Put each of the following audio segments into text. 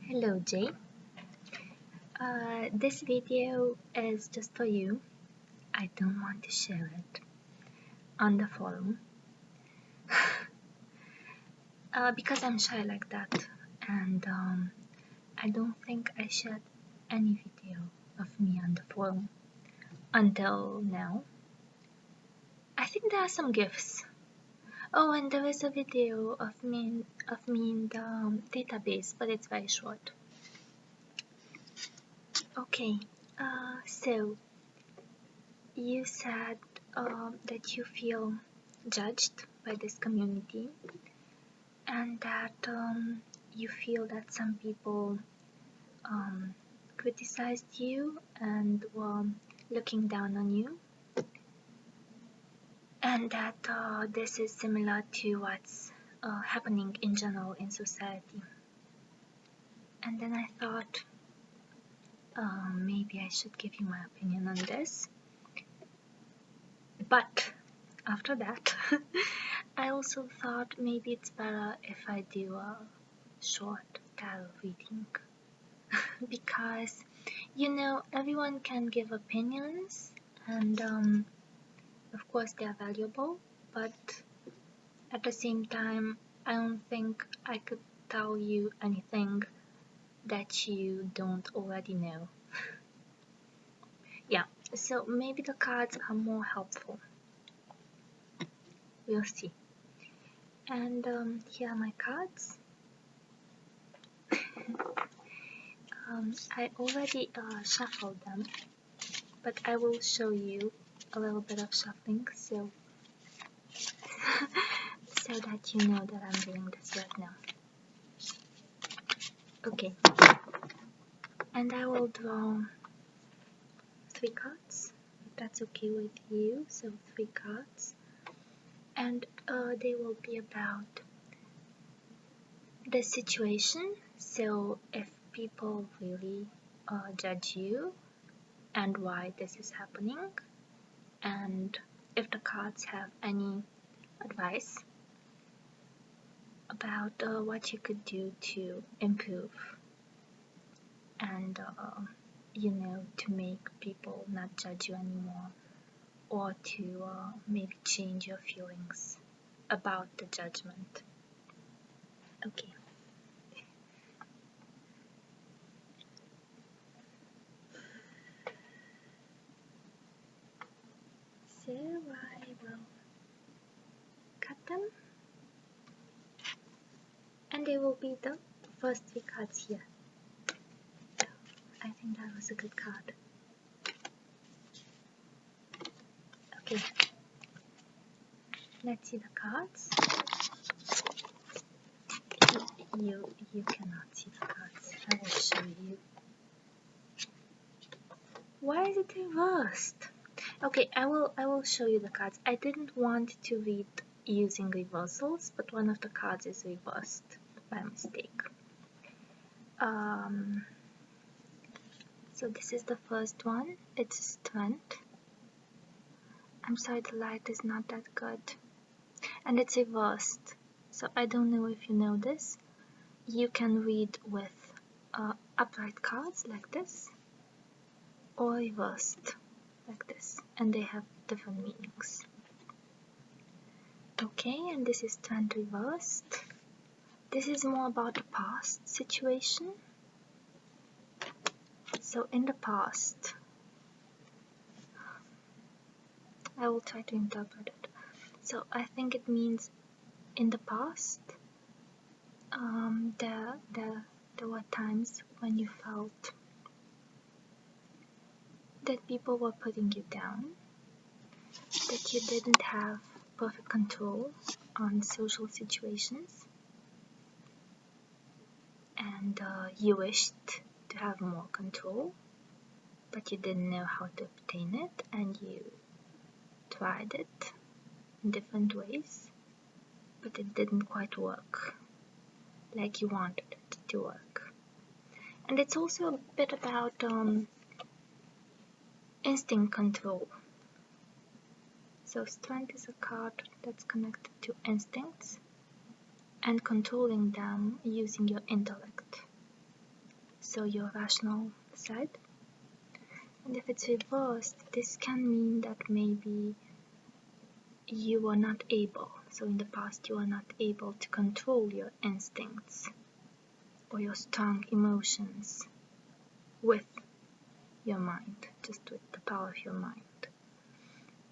Hello Jay. This video is just for you. I don't want to share it on the forum because I'm shy like that, and I don't think I shared any video of me on the forum until now. I think there are some gifs. Oh, and there is a video of me in the database, but it's very short. Okay, so you said that you feel judged by this community and that you feel that some people criticized you and were looking down on you, and that this is similar to what's happening in general in society. And then I thought maybe I should give you my opinion on this. But after that, I also thought maybe it's better if I do a short tarot reading because everyone can give opinions and of course they are valuable, but at the same time I don't think I could tell you anything that you don't already know. Yeah, so maybe the cards are more helpful. We'll see. And here are my cards. I already shuffled them, but I will show you a little bit of shuffling so that you know that I'm doing this right now. Okay, and I will draw 3 cards, if that's okay with you. So 3 cards, and they will be about the situation. So if people really judge you and why this is happening, and if the cards have any advice about what you could do to improve and to make people not judge you anymore, or to maybe change your feelings about the judgment. Okay. So I will cut them, and they will be the first 3 cards here. I think that was a good card. Okay, let's see the cards. You cannot see the cards. I will show you. Why is it reversed? Okay, I will show you the cards. I didn't want to read using reversals, but one of the cards is reversed by mistake. So this is the first one. It's strength. I'm sorry, the light is not that good, and it's reversed. So I don't know if you know this. You can read with upright cards like this, or reversed like this, and they have different meanings. Okay, and this is strength reversed. This is more about the past situation. So in the past, I will try to interpret it. So I think it means in the past, there were times when you felt that people were putting you down, that you didn't have perfect control on social situations, and you wished to have more control, but you didn't know how to obtain it, and you tried it in different ways, but it didn't quite work like you wanted it to work. And it's also a bit about instinct control. So strength is a card that's connected to instincts and controlling them using your intellect. so your rational side. And if it's reversed, this can mean that maybe you were not able, so in the past you were not able to control your instincts or your strong emotions with your mind, just with the power of your mind.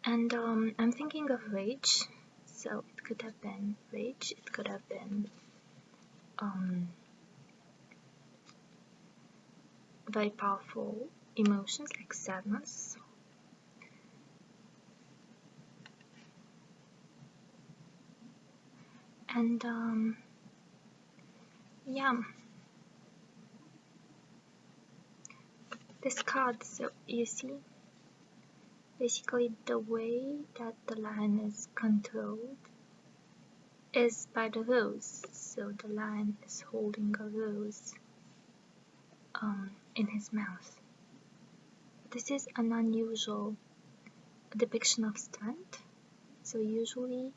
And I'm thinking of rage, so it could have been rage, it could have been very powerful emotions like sadness. And yeah, this card, so you see, basically the way that the lion is controlled is by the rose. So the lion is holding a rose in his mouth. This is an unusual depiction of strength. So usually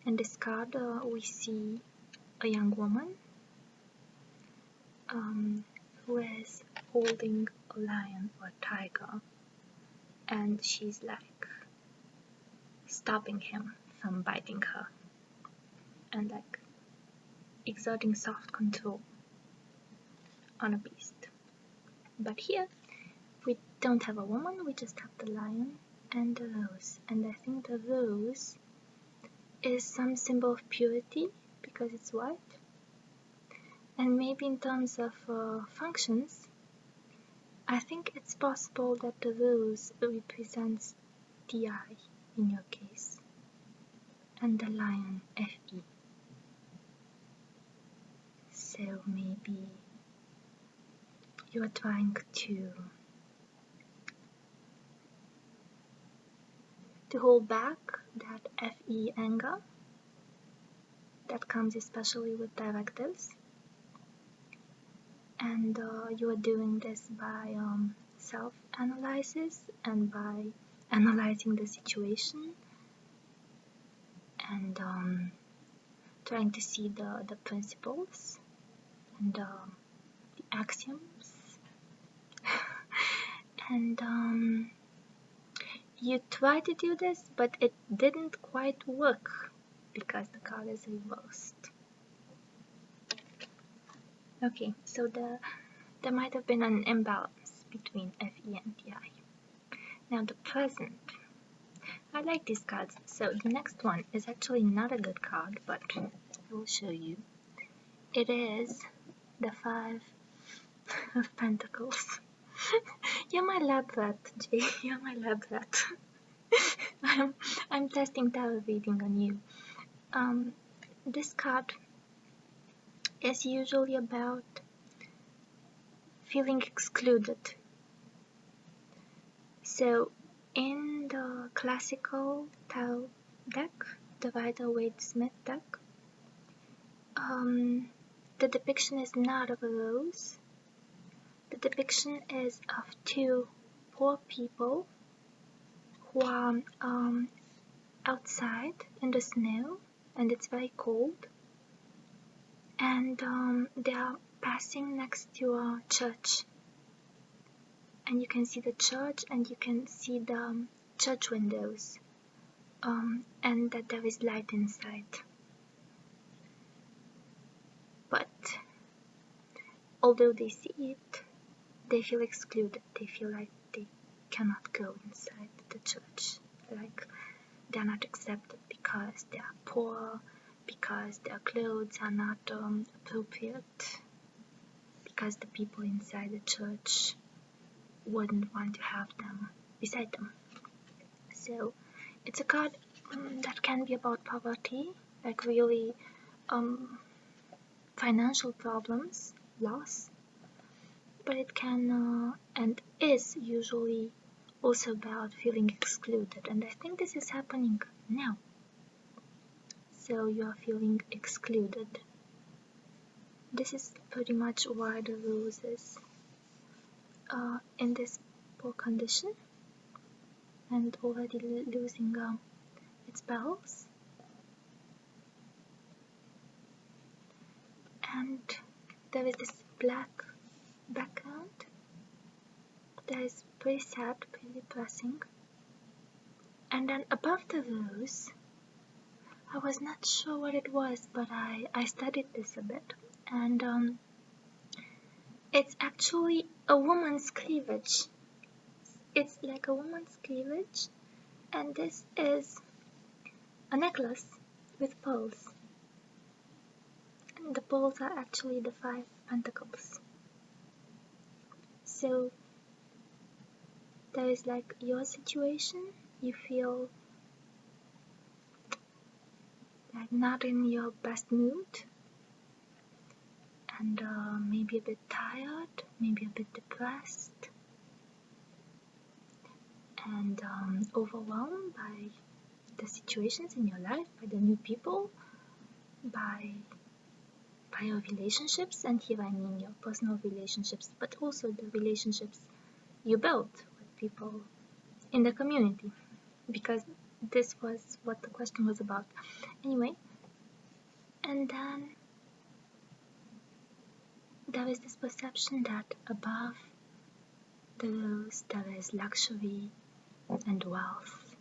in this card we see a young woman who is holding a lion or tiger, and she's like stopping him from biting her and like exerting soft control on a beast. But here we don't have a woman, we just have the lion and the rose. And I think the rose is some symbol of purity because it's white. And maybe in terms of functions, I think it's possible that the rose represents the eye in your case, and the lion FE. So maybe you are trying to hold back that FE anger that comes especially with directives, and you are doing this by self-analysis and by analyzing the situation and trying to see the principles and the axioms and you try to do this, but it didn't quite work because the card is reversed. Okay, so there might have been an imbalance between FE and DI. Now the present. I like these cards. So the next one is actually not a good card, but I will show you. It is the Five of Pentacles. You're my lab rat, Jay. You're my lab rat. I'm testing tarot reading on you. This card is usually about feeling excluded. So in the classical tarot deck, the Rider-Waite-Smith deck, the depiction is not of a rose. The depiction is of two poor people who are outside in the snow, and it's very cold, and they are passing next to a church, and you can see the church and you can see the church windows, and that there is light inside. But although they see it, they feel excluded. They feel like they cannot go inside the church, like they are not accepted because they are poor, because their clothes are not appropriate, because the people inside the church wouldn't want to have them beside them. So it's a card that can be about poverty, like really financial problems, loss, but it can and is usually also about feeling excluded, and I think this is happening now. So you are feeling excluded. This is pretty much why the rose is in this poor condition and already losing its petals. And there is this black background. that is pretty sad, pretty depressing. And then above the rose, I was not sure what it was, but I studied this a bit. And it's actually a woman's cleavage. It's like a woman's cleavage, and this is a necklace with pearls. And the pearls are actually the 5 pentacles. So there is like your situation, you feel like not in your best mood, and maybe a bit tired, maybe a bit depressed, and overwhelmed by the situations in your life, by the new people, by your relationships. And here I mean your personal relationships, but also the relationships you build with people in the community, because this was what the question was about. Anyway, and then there is this perception that above the rose there is luxury and wealth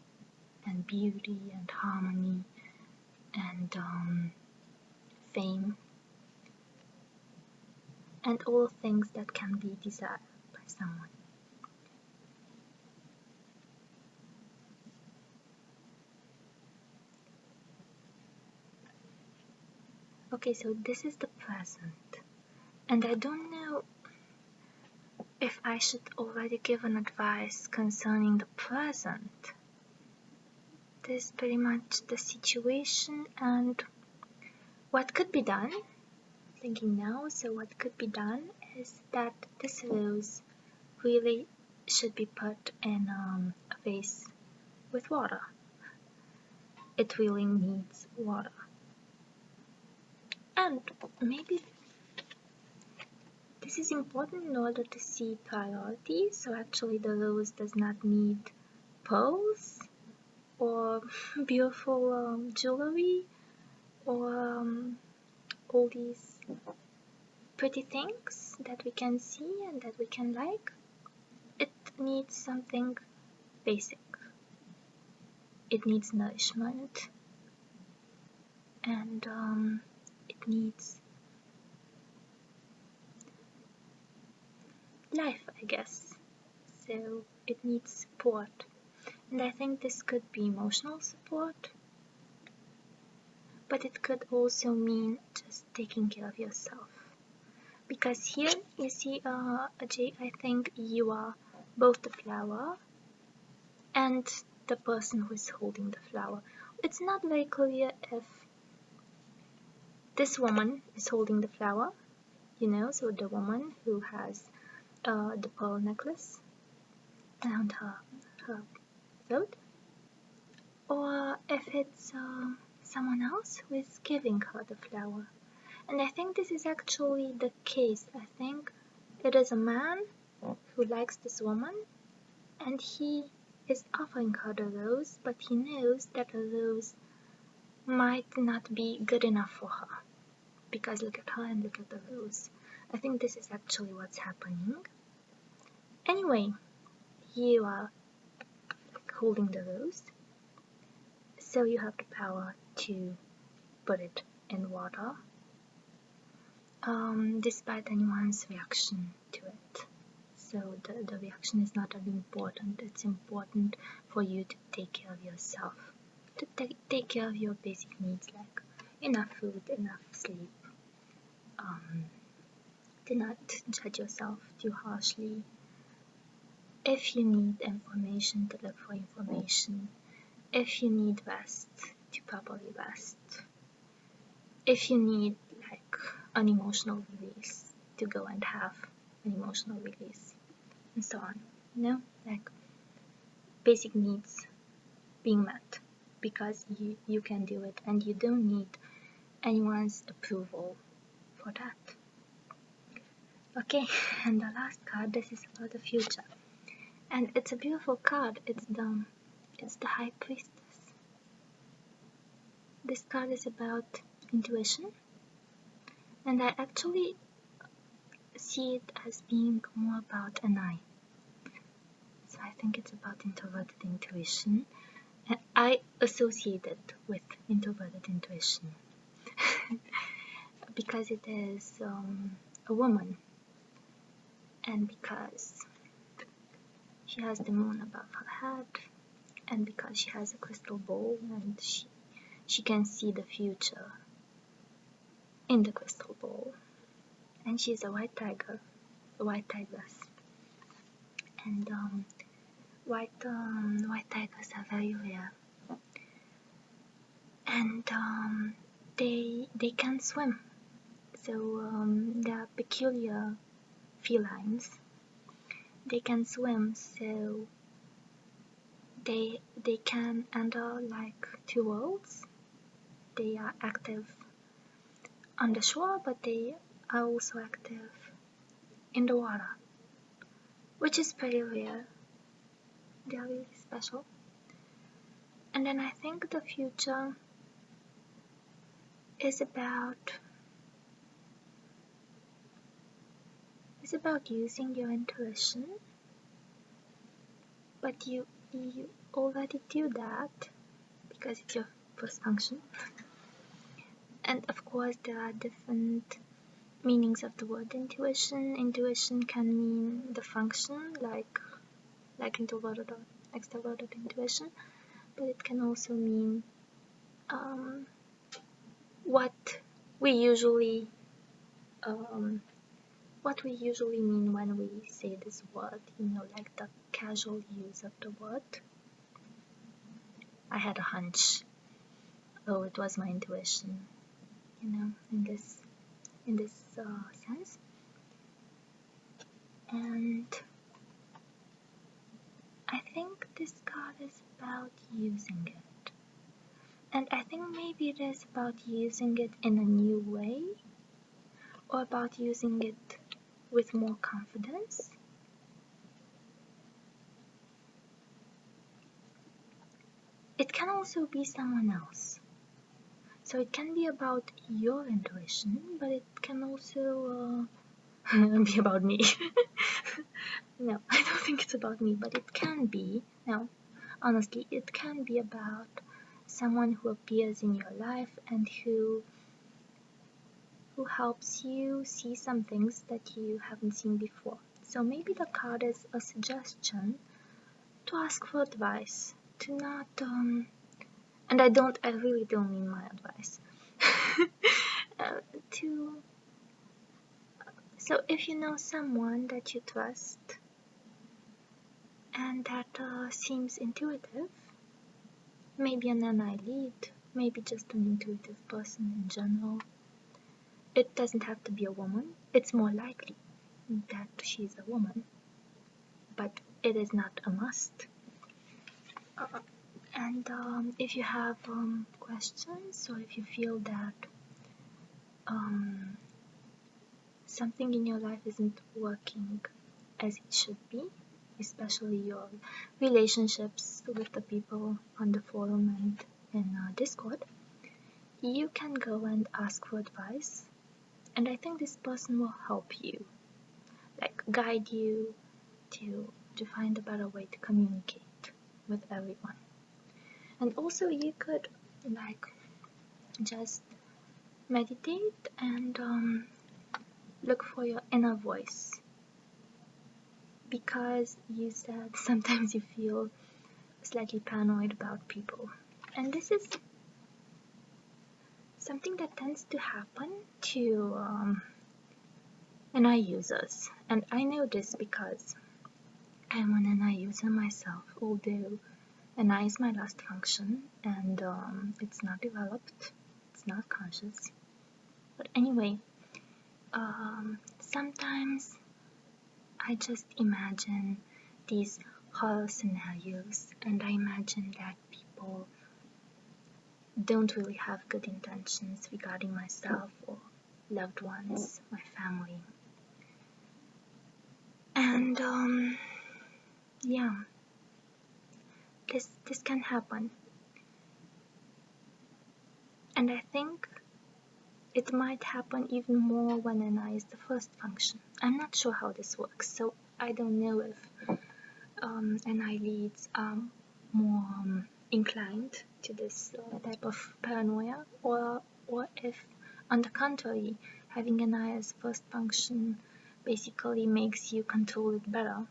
and beauty and harmony and fame and all things that can be desired by someone. Okay, so this is the present, and I don't know if I should already give an advice concerning the present. This is pretty much the situation and what could be done. Thinking now, so what could be done is that this rose really should be put in a vase with water. It really needs water. And maybe this is important in order to see priorities. So actually the rose does not need pearls or beautiful jewelry or all these pretty things that we can see and that we can like. It needs something basic. It needs nourishment, and it needs life, I guess. So it needs support, and I think this could be emotional support, but it could also mean just taking care of yourself. Because here you see, Ajay, I think you are both the flower and the person who is holding the flower. It's not very clear if this woman is holding the flower, so the woman who has the pearl necklace around her throat, or if it's someone else who is giving her the flower. And I think this is actually the case. I think it is a man who likes this woman, and he is offering her the rose, but he knows that the rose might not be good enough for her, because look at her and look at the rose. I think this is actually what's happening. Anyway, you are holding the rose, so you have the power to put it in water, despite anyone's reaction to it. So the reaction is not really important. It's important for you to take care of yourself, to take care of your basic needs like enough food, enough sleep, do not judge yourself too harshly. If you need information, to look for information. If you need rest, to properly rest. If you need like an emotional release, to go and have an emotional release, and so on. Like basic needs being met, because you can do it and you don't need anyone's approval for that. Okay, and the last card, this is about the future. And it's a beautiful card. It's the High Priestess. This card is about intuition, and I actually see it as being more about an eye. so I think it's about introverted intuition. And I associate it with introverted intuition because it is a woman, and because she has the moon above her head, and because she has a crystal ball and she can see the future in the crystal ball. And she's a white tiger, a white tigress. And white tigers are very rare. And they can swim. So they are peculiar felines. They can swim, so they can enter like two worlds. They are active on the shore, but they are also active in the water, which is pretty rare. They are really special. And then I think the future is about using your intuition, but you already do that because it's your first function. And of course there are different meanings of the word intuition. Intuition can mean the function, like introverted or extroverted intuition, but it can also mean what we usually mean when we say this word, like the casual use of the word. I had a hunch. Oh, it was my intuition, in this sense. And I think this card is about using it. And I think maybe it is about using it in a new way, or about using it with more confidence. It can also be someone else. So it can be about your intuition, but it can also be about me. No, I don't think it's about me, but it can be. No, honestly, it can be about someone who appears in your life and who helps you see some things that you haven't seen before. So maybe the card is a suggestion to ask for advice, to not and I really don't mean my advice. So if you know someone that you trust and that seems intuitive, maybe an NI lead, maybe just an intuitive person in general. It doesn't have to be a woman. It's more likely that she's a woman, but it is not a must. And if you have questions, or if you feel that something in your life isn't working as it should be, especially your relationships with the people on the forum and in Discord, you can go and ask for advice, and I think this person will help you, like guide you to find a better way to communicate with everyone. And also you could like just meditate and look for your inner voice, because you said sometimes you feel slightly paranoid about people, and this is something that tends to happen to NI users. And I know this because I'm an NI user myself, although NI is my last function and it's not developed, it's not conscious. But anyway, sometimes I just imagine these horror scenarios, and I imagine that people don't really have good intentions regarding myself or loved ones, my family. And yeah, this can happen. And I think it might happen even more when NI is the first function. I'm not sure how this works, so I don't know if NI leads are more inclined to this type of paranoia, or if, on the contrary, having NI as first function basically makes you control it better,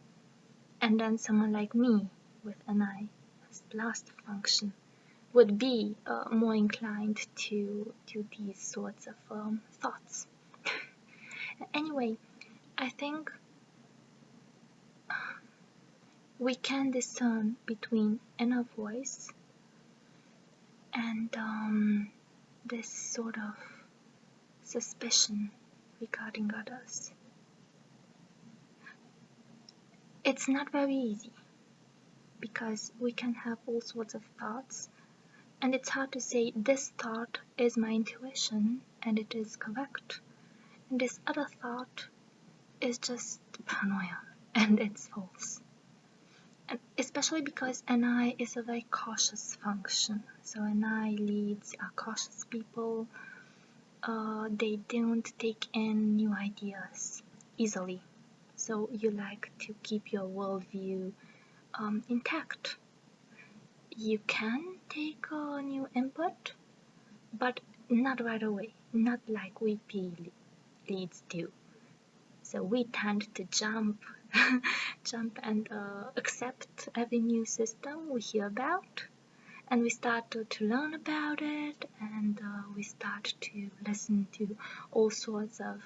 and then someone like me with NI as last function would be more inclined to these sorts of thoughts. Anyway, I think we can discern between inner voice and this sort of suspicion regarding others. It's not very easy because we can have all sorts of thoughts, and it's hard to say this thought is my intuition and it is correct, and this other thought is just paranoia and it's false. And especially because NI is a very cautious function. So NI leads are cautious people. They don't take in new ideas easily. So you like to keep your worldview intact. You can take new input, but not right away. Not like we leads do. So we tend to jump and accept every new system we hear about, and we start to learn about it, and we start to listen to all sorts of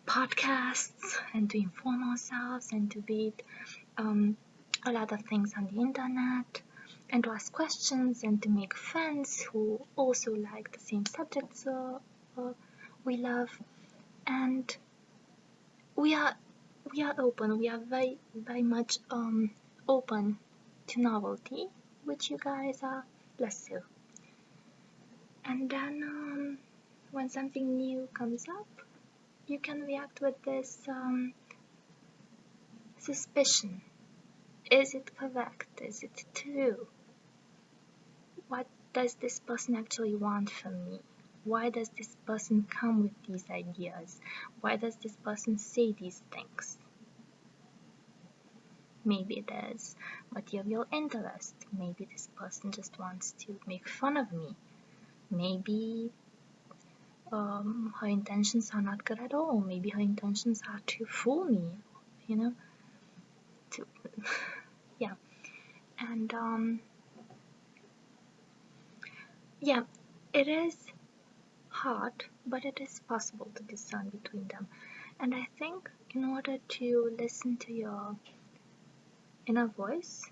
podcasts and to inform ourselves and to read a lot of things on the internet and to ask questions and to make friends who also like the same subjects we love. And we are open. We are very much open to novelty, which you guys are less so. And then when something new comes up, you can react with this suspicion. Is it correct? Is it true? What does this person actually want from me? Why does this person come with these ideas? Why does this person say these things? Maybe there's material interest. Maybe this person just wants to make fun of me. Maybe her intentions are not good at all. Maybe her intentions are to fool me, yeah. And yeah, it is hard, but it is possible to discern between them. And I think in order to listen to your inner voice,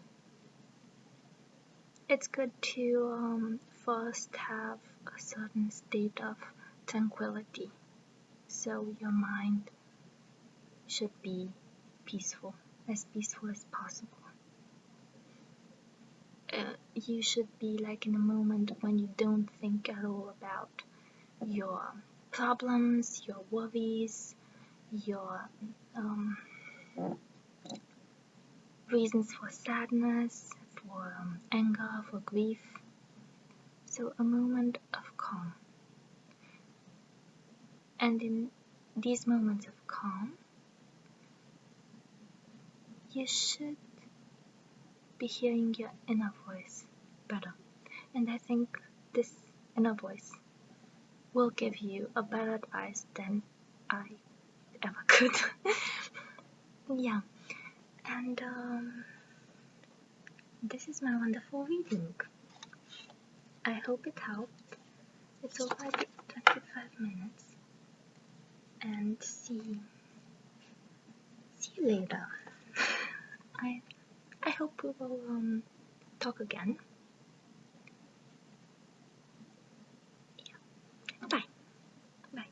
it's good to first have a certain state of tranquility. So your mind should be peaceful as possible. You should be like in a moment when you don't think at all about your problems, your worries, your reasons for sadness, for anger, for grief. So a moment of calm. And in these moments of calm, you should be hearing your inner voice better. And I think this inner voice will give you a better advice than I ever could. Yeah. And this is my wonderful reading. I hope it helped. It's already 25 minutes. And see you later. I hope we will talk again. Yeah. Bye. Bye.